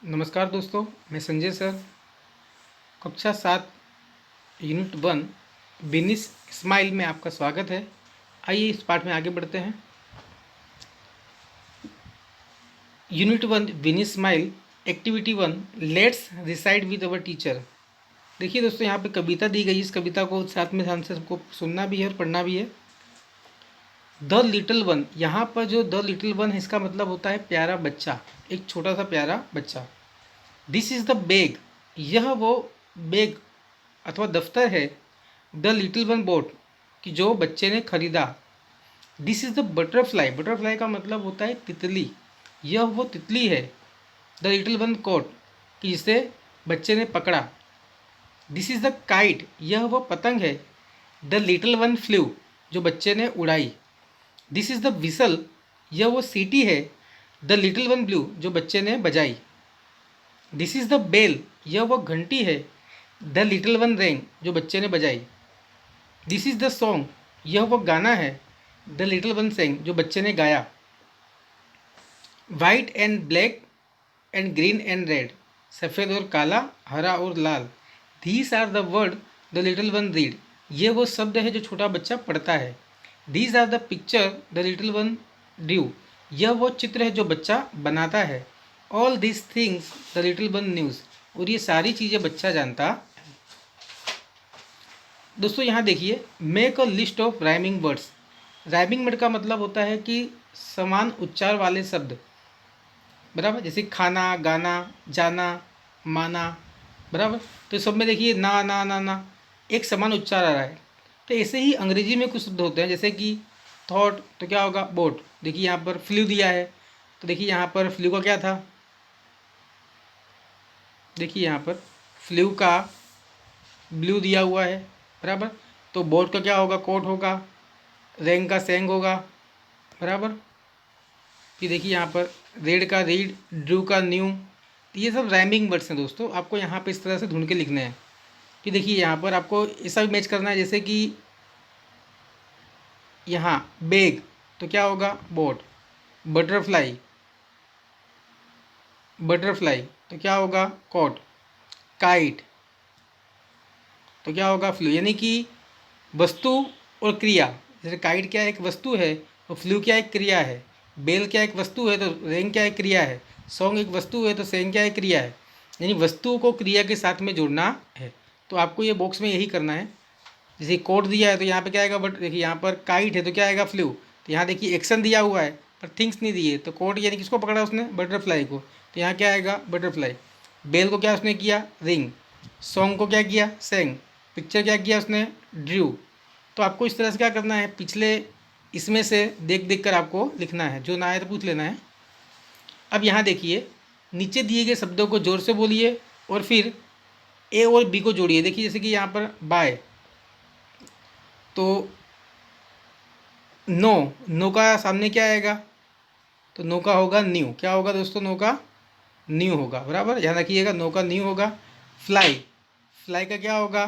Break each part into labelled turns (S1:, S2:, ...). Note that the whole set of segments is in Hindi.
S1: नमस्कार दोस्तों, मैं संजय सर। कक्षा 7 यूनिट 1 बिनिस स्माइल में आपका स्वागत है। आइए इस पाठ में आगे बढ़ते हैं। यूनिट 1 बिनिस smile activity 1 let's recite with our teacher. देखिए दोस्तों, यहाँ पे कविता दी गई। इस कविता को साथ में ध्यान से सबको सुनना भी है और पढ़ना भी है। द लिटिल वन, यहाँ पर जो द लिटिल वन है इसका मतलब होता है प्यारा बच्चा, एक छोटा सा प्यारा बच्चा। दिस इज़ द बैग, यह वो बैग अथवा दफ्तर है। द लिटिल वन बोट, कि जो बच्चे ने खरीदा। This is the butterfly, butterfly का मतलब होता है तितली, यह वो तितली है। द लिटिल वन कोट, कि जिसे बच्चे ने पकड़ा। दिस इज़ द काइट, यह वो पतंग है। द लिटिल वन फ्लू, जो बच्चे ने उड़ाई। दिस इज़ द विसल, यह वो सीटी है। द लिटिल वन ब्लू, जो बच्चे ने बजाई। दिस इज़ द बेल, यह वो घंटी है। द लिटिल वन रेंग, जो बच्चे ने बजाई। दिस इज़ द सॉन्ग, यह वो गाना है। द लिटिल वन सेंग, जो बच्चे ने गाया। White and black and green and red, सफ़ेद और काला, हरा और लाल। These are the word the little one read, ये वो शब्द है जो छोटा बच्चा पढ़ता है। These are the picture the little one drew, यह वो चित्र है जो बच्चा बनाता है। All this things the little one knows, और ये सारी चीज़ें बच्चा जानता। दोस्तों यहाँ देखिए, make a list of rhyming words. Rhyming word का मतलब होता है कि समान उच्चार वाले शब्द, बराबर। जैसे खाना, गाना, जाना, माना, बराबर। तो सब में देखिए ना ना ना ना एक समान उच्चार आ रहा है। तो ऐसे ही अंग्रेजी में कुछ शब्द होते हैं, जैसे कि थॉट, तो क्या होगा बोट। देखिए यहाँ पर फ्लू दिया है, तो देखिए यहाँ पर फ्लू का क्या था। देखिए यहाँ पर फ्लू का ब्लू दिया हुआ है, बराबर। तो बोट का क्या होगा, कोट होगा। रैंग का सेंग होगा, बराबर। फिर देखिए यहाँ पर रेड का रीड, ड्रू का न्यू। तो ये सब राइमिंग वर्ड्स हैं दोस्तों, आपको यहाँ पे इस तरह से ढूंढ के लिखने हैं। कि देखिए यहाँ पर आपको ऐसा भी मैच करना है, जैसे कि यहाँ बैग, तो क्या होगा बोट। बटरफ्लाई, बटरफ्लाई तो क्या होगा कोट। काइट तो क्या होगा फ्लू। यानी कि वस्तु और क्रिया, जैसे काइट क्या एक वस्तु है तो फ्लू क्या एक क्रिया है। बेल क्या एक वस्तु है तो रेंग क्या एक क्रिया है। सॉन्ग एक वस्तु है तो सेंग क्या एक क्रिया है। यानी वस्तु को क्रिया के साथ में जोड़ना है। तो आपको ये बॉक्स में यही करना है। जैसे कोड दिया है तो यहाँ पे क्या आएगा, बट देखिए यहाँ पर काइट है तो क्या आएगा फ्लू। तो यहाँ देखिए एक्शन दिया हुआ है पर थिंग्स नहीं दिए, तो कोड यानी किसको पकड़ा उसने, बटरफ्लाई को। तो यहाँ क्या आएगा बटरफ्लाई। बेल को क्या उसने किया, रिंग। सॉन्ग को क्या किया, सेंग। पिक्चर क्या किया उसने, ड्रू। तो आपको इस तरह से क्या करना है, पिछले इसमें से देख देख कर आपको लिखना है, जो ना आए तो पूछ लेना है। अब यहाँ देखिए, नीचे दिए गए शब्दों को जोर से बोलिए और फिर ए और बी को जोड़िए। देखिए जैसे कि यहाँ पर बाय, तो नो, नो का सामने क्या आएगा, तो नो का होगा न्यू। क्या होगा दोस्तों, नो का न्यू होगा, बराबर। ध्यान रखिएगा, नो का न्यू होगा। फ्लाई, फ्लाई का क्या होगा,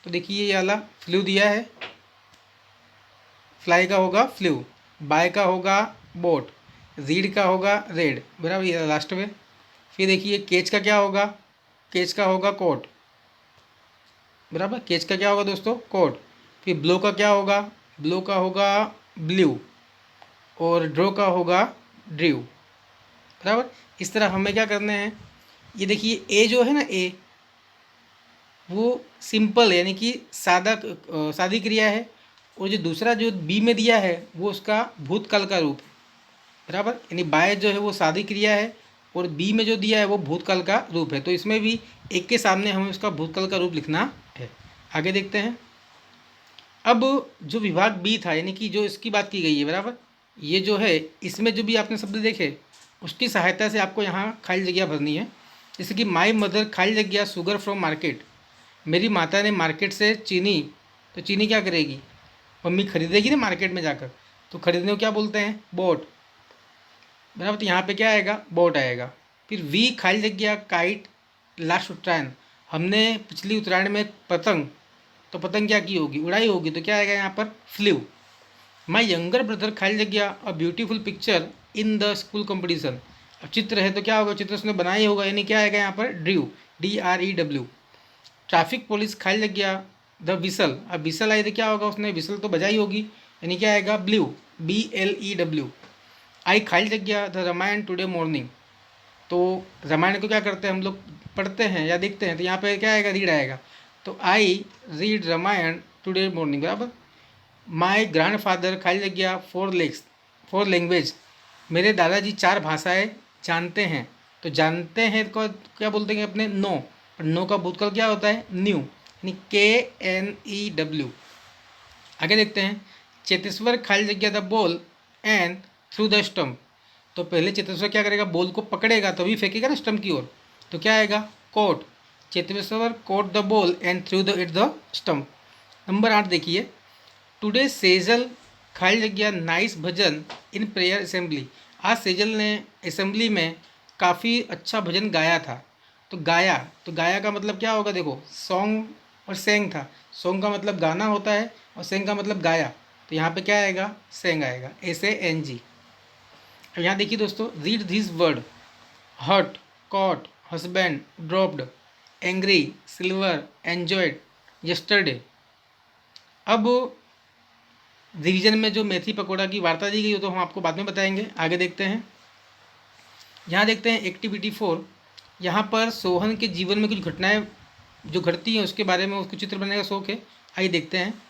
S1: तो देखिए ये वाला फ्लू दिया है, फ्लाई का होगा फ्लू। बाय का होगा बोट। रीड का होगा रेड, बराबर, ये लास्ट में। फिर देखिए केच का क्या होगा, केच का होगा कोट, बराबर। केच का क्या होगा दोस्तों, कोट। फिर ब्लो का क्या होगा, ब्लो का होगा ब्लू। और ड्रो का होगा ड्रू, बराबर। इस तरह हमें क्या करना है, ये देखिए ए जो है ना, ए वो सिंपल है, यानी कि सादी क्रिया है। और जो दूसरा जो बी में दिया है वो उसका भूतकाल का रूप है, बराबर। यानी बाय जो है वो सादी क्रिया है और बी में जो दिया है वो भूतकाल का रूप है। तो इसमें भी एक के सामने हमें उसका भूतकाल का रूप लिखना है। आगे देखते हैं। अब जो विभाग बी था, यानी कि जो इसकी बात की गई है, बराबर, ये जो है इसमें जो भी आपने शब्द देखे उसकी सहायता से आपको यहाँ खाली जगह भरनी है। जैसे कि माई मदर खाली जगह शुगर फ्रॉम मार्केट, मेरी माता ने मार्केट से चीनी, तो चीनी क्या करेगी, मम्मी खरीदेगी ना मार्केट में जाकर, तो खरीदने को क्या बोलते हैं, बोट, बराबर। तो यहाँ पे क्या आएगा, बोट आएगा। फिर वी खाली जगह काइट लास्ट उत्तरायण, हमने पिछली उत्तरायण में पतंग, तो पतंग क्या की होगी, उड़ाई होगी, तो क्या आएगा यहाँ पर फ्लू। माई यंगर ब्रदर खाली जगह a beautiful picture in the school competition, अब चित्र है तो क्या होगा, चित्र उसने बनाया ही होगा, यानी क्या आएगा यहाँ पर, ड्रू, DREW। ट्रैफिक पुलिस खाली लग गया द विसल, अब विसल आई तो क्या होगा, उसने विसल तो बजाई होगी, यानी क्या आएगा, ब्लू, BLEW। आई खाली लग गया द रामायण टुडे मॉर्निंग, तो रामायण को क्या करते हैं हम लोग, पढ़ते हैं या देखते हैं, तो यहाँ पे क्या आएगा, रीड आएगा। तो I read Ramayana today morning, बराबर। माई ग्रैंड फादर खाली लग गया 4 लैंग्वेज, मेरे दादाजी 4 भाषाएं जानते हैं। तो जानते हैं को क्या बोलते हैं अपने, नो, पर नो का भूतकाल क्या होता है, न्यू, यानी KNEW। आगे देखते हैं, चेतेश्वर खाली जगह the ball and threw the stump, तो पहले चेतेश्वर क्या करेगा, बॉल को पकड़ेगा तभी फेंकेगा ना स्टम्प की ओर, तो क्या आएगा, caught, Cheteshwar caught the ball and threw the it the stump. Number 8 देखिए, टुडे सेजल खाली जगह nice bhajan in prayer assembly, आज सेजल ने असेंबली में काफ़ी अच्छा भजन गाया था। तो गाया का मतलब क्या होगा, देखो सॉन्ग और सेंग था, सॉन्ग का मतलब गाना होता है और सेंग का मतलब गाया, तो यहाँ पे क्या आएगा, सेंग आएगा, SANG। अब यहाँ देखिए दोस्तों, read this word, hurt, caught, husband, dropped, angry, silver, enjoyed, yesterday. अब रिवीजन में जो मेथी पकौड़ा की वार्ता दी गई हो तो हम आपको बाद में बताएंगे। आगे देखते हैं, यहाँ देखते हैं एक्टिविटी 4। यहाँ पर सोहन के जीवन में कुछ घटनाएं जो घटती हैं उसके बारे में उसको चित्र बनाने का शौक है। आइए देखते हैं।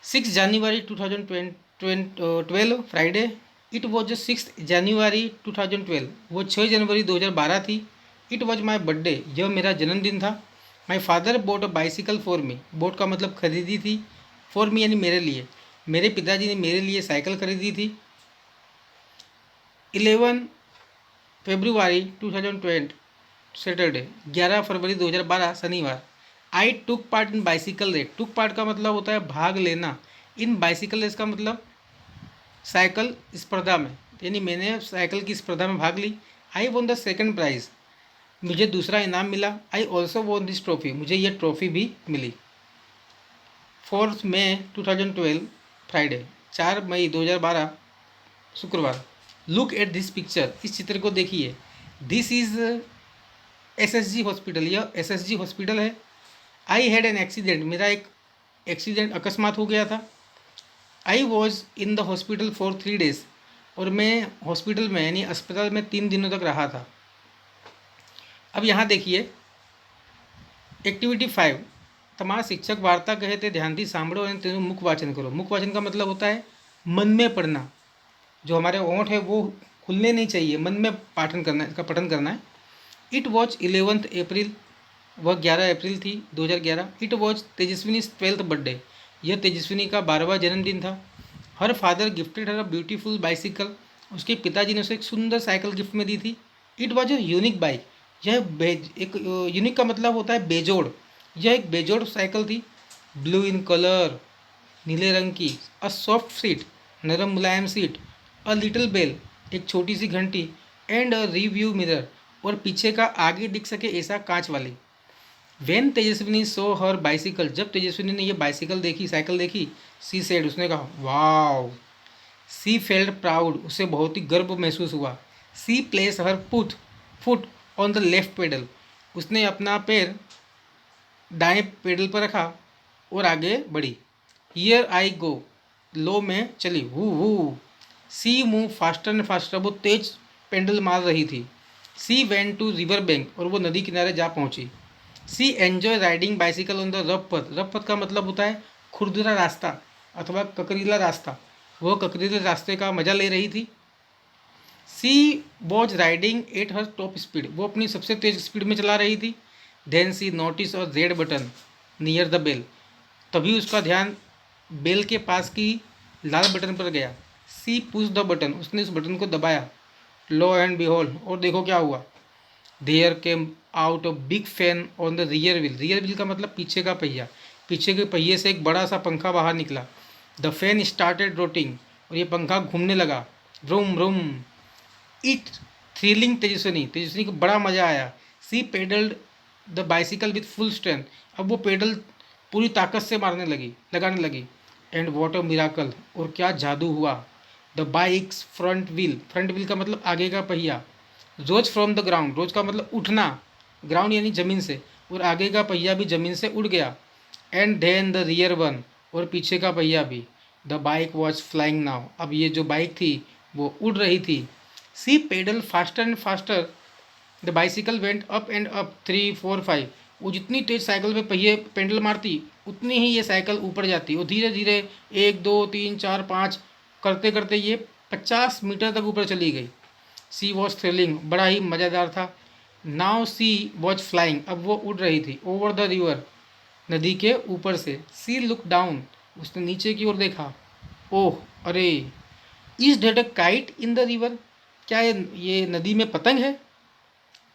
S1: 6 जनवरी 2012 फ्राइडे, इट वॉज 6 जनवरी 2012, वो 6 जनवरी 2012 थी। इट वॉज माई बर्थडे, यह मेरा जन्मदिन था। My father boat a bicycle for me, boat का मतलब खरीदी थी, फॉर मी यानी मेरे लिए, मेरे पिताजी ने मेरे लिए साइकिल खरीदी थी। 11 फरवरी 2020 सैटरडे, 11 फरवरी 2012 शनिवार। I took part in bicycle race, took part का मतलब होता है भाग लेना, इन बाइसिकल रेस का मतलब साइकिल स्पर्धा में, यानी मैंने साइकिल की स्पर्धा में भाग ली। आई वॉन द सेकंड प्राइज़, मुझे दूसरा इनाम मिला। I also von this trophy, मुझे ये ट्रॉफी भी मिली। 4 मई 2012 फ्राइडे, 4 मई 2012 शुक्रवार। लुक एट दिस पिक्चर, इस चित्र को देखिए। दिस इज़ SSG हॉस्पिटल, यह SSG हॉस्पिटल है। आई हैड एन एक्सीडेंट, मेरा एक एक्सीडेंट अकस्मात हो गया था। I was in the hospital for 3 days, और मैं हॉस्पिटल में यानी अस्पताल में 3 दिनों तक रहा था। अब यहाँ देखिए एक्टिविटी 5, તમારા शिक्षक वार्ता कहे थे ध्यान दी सांभळो और तेनु मुख वाचन करो। मुख वाचन का मतलब होता है मन में पढ़ना, जो हमारे ओंठ है वो खुलने नहीं चाहिए, मन में पाठन करना है, इसका पठन करना है। इट वॉज 11 अप्रैल, वह 11 अप्रैल थी 2011। It was Tejaswini 12th birthday, यह तेजस्विनी का 12वां जन्मदिन था। Her father gifted her a beautiful bicycle, उसके पिताजी ने उसे एक सुंदर साइकिल गिफ्ट में दी थी। It was a unique bike, यह एक यूनिक का मतलब होता है बेजोड़, यह एक बेजोड़ साइकिल थी। ब्लू इन कलर, नीले रंग की। अ सॉफ्ट सीट, नरम मुलायम सीट। अ लिटिल बेल, एक छोटी सी घंटी। एंड अ रिव्यू मिरर, और पीछे का आगे दिख सके ऐसा कांच वाली। When Tejaswini so her bicycle, जब तेजस्विनी ने यह बाइसिकल देखी, साइकिल देखी, सी सेड, उसने कहा वाओ। सी फेल्ड प्राउड, उसे बहुत ही गर्व महसूस हुआ। She places her foot on the left pedal, उसने अपना पैर दाएं पेडल पर रखा और आगे बढ़ी। हियर आई गो, लो में चली, वू वू। She move faster and faster, वो तेज पेंडल मार रही थी। She went to river bank, और वो नदी किनारे जा पहुंची। She enjoy riding bicycle on the rough path, rough path का मतलब होता है खुरदुरा रास्ता अथवा ककरीला रास्ता, वह ककरीले रास्ते का मजा ले रही थी। She was riding at her top speed, वो अपनी सबसे तेज स्पीड में चला रही थी। Then she notice a red button near the bell, तभी उसका ध्यान बेल के पास की लाल बटन पर गया। सी पुश द बटन, उसने उस बटन को दबाया। लो एंड बिहोल्ड, और देखो क्या हुआ। There came out a big fan on the rear wheel, rear wheel का मतलब पीछे का पहिया, पीछे के पहिए से एक बड़ा सा पंखा बाहर निकला। द फैन स्टार्टेड रोटिंग, और ये पंखा घूमने लगा। रूम रूम। इट थ्रिलिंग तेजस्विनी, तेजस्विनी को बड़ा मज़ा आया। She pedalled the bicycle with full strength, अब वो पेडल पूरी ताकत से लगाने लगी। एंड वॉट अ मिराकल, और क्या जादू हुआ। द बाइक्स फ्रंट व्हील का मतलब आगे का पहिया, रोज फ्रॉम द ग्राउंड, रोज का मतलब उठना, ग्राउंड यानी ज़मीन से, और आगे का पहिया भी ज़मीन से उड़ गया। And then the rear one, और पीछे का पहिया भी। The bike was flying now, अब ये जो बाइक थी वो उड़ रही थी। She pedal faster and faster, the bicycle went up and up 3 4 5, वो जितनी तेज साइकिल पे पहिए पेडल मारती उतनी ही ये साइकिल ऊपर जाती, और धीरे धीरे 1 2 3 4 5 करते करते ये 50 मीटर तक ऊपर चली गई। सी वॉज थ्रिलिंग, बड़ा ही मज़ेदार था। नाउ सी वॉज फ्लाइंग, अब वो उड़ रही थी। ओवर द रिवर, नदी के ऊपर से। सी लुक डाउन, उसने नीचे की ओर देखा। ओह अरे, is that a kite in the river, क्या ये नदी में पतंग है।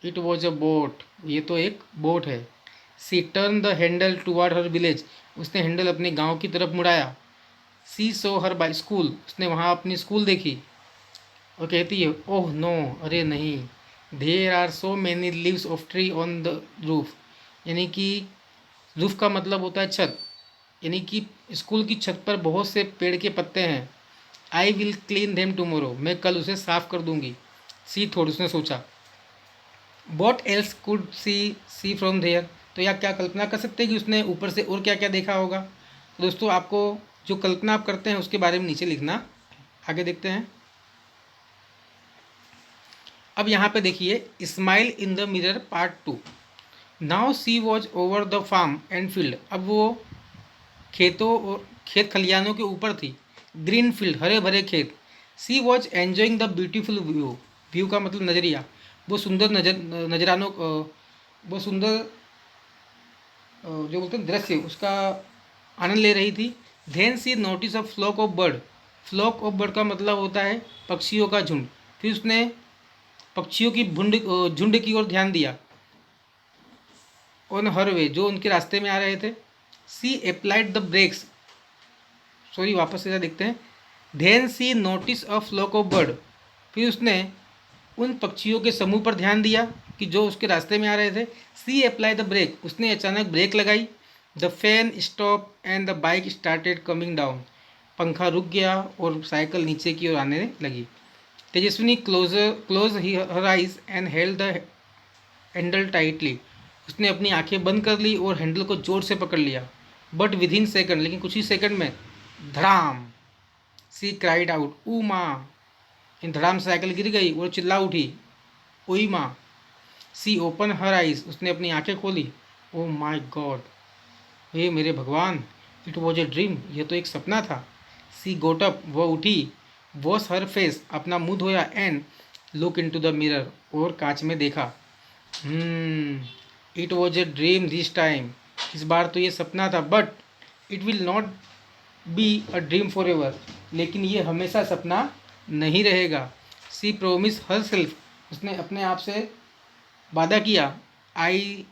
S1: इट वॉज अ बोट, ये तो एक बोट है। She turn the handle toward her village, उसने हैंडल अपने गांव की तरफ मुड़ाया। सी सो हर बाई स्कूल, उसने वहाँ अपनी स्कूल देखी और कहती है ओह नो, अरे नहीं। There are so many leaves of tree on the roof, यानी कि रूफ का मतलब होता है छत, यानी कि स्कूल की छत पर बहुत से पेड़ के पत्ते हैं। I will clean them tomorrow, मैं कल उसे साफ कर दूंगी। सी थोड़, उसने सोचा। What else could she from there, तो या क्या कल्पना कर सकते हैं कि उसने ऊपर से और क्या क्या देखा होगा। तो दोस्तों आपको जो कल्पना आप करते हैं उसके बारे में नीचे लिखना। आगे देखते हैं। अब यहाँ पे देखिए, smile in the mirror part 2। Now she was over the farm and field, अब वो खेतों और खेत खलियानों के ऊपर थी। ग्रीन फील्ड, हरे भरे खेत। She was enjoying the beautiful view, view का मतलब नज़रिया, वो सुंदर नजरानों वो सुंदर जो बोलते हैं दृश्य, उसका आनंद ले रही थी। Then she notice a flock of bird, flock of bird का मतलब होता है पक्षियों का झुंड। फिर उसने पक्षियों की झुंड की ओर ध्यान दिया। ऑन हर वे, जो उनके रास्ते में आ रहे थे। She applied the brakes, sorry वापस से देखते हैं। Then she notice a flock of bird, फिर उसने उन पक्षियों के समूह पर ध्यान दिया कि जो उसके रास्ते में आ रहे थे। सी अप्लाई द ब्रेक, उसने अचानक ब्रेक लगाई। The fan stop and the bike started coming down, पंखा रुक गया और साइकिल नीचे की ओर आने लगी। Tejaswini close her eyes and held the handle tightly, उसने अपनी आंखें बंद कर ली और हैंडल को जोर से पकड़ लिया। बट विद इन सेकेंड, लेकिन कुछ ही सेकंड में, धड़ाम, सी क्राइड आउट, ऊ माँ, इन धड़ाम से साइकिल गिर गई और चिल्ला उठी, ओई माँ। सी ओपन हर आइज, उसने अपनी आंखें खोली। ओ माई गॉड, हे मेरे भगवान। इट वॉज ए ड्रीम, यह तो एक सपना था। सी गोट अप, वह उठी। वॉश हर फेस, अपना मुंह धोया। And look into the mirror, और कांच में देखा। It was a dream this time, इस बार तो ये सपना था। But it will not be a dream forever, लेकिन ये हमेशा सपना नहीं रहेगा। सी प्रोमिस हर सेल्फ, उसने अपने आप से वादा किया। I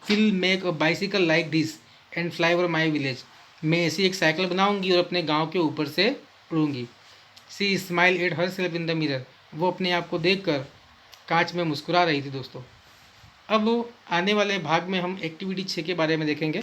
S1: will make a bicycle like this and fly over my village, मैं ऐसी एक साइकिल बनाऊंगी और अपने गांव के ऊपर से उड़ूंगी। She smile at herself in the mirror, वो अपने आप को देखकर कांच में मुस्कुरा रही थी दोस्तों। अब आने वाले भाग में हम एक्टिविटी 6 के बारे में देखेंगे।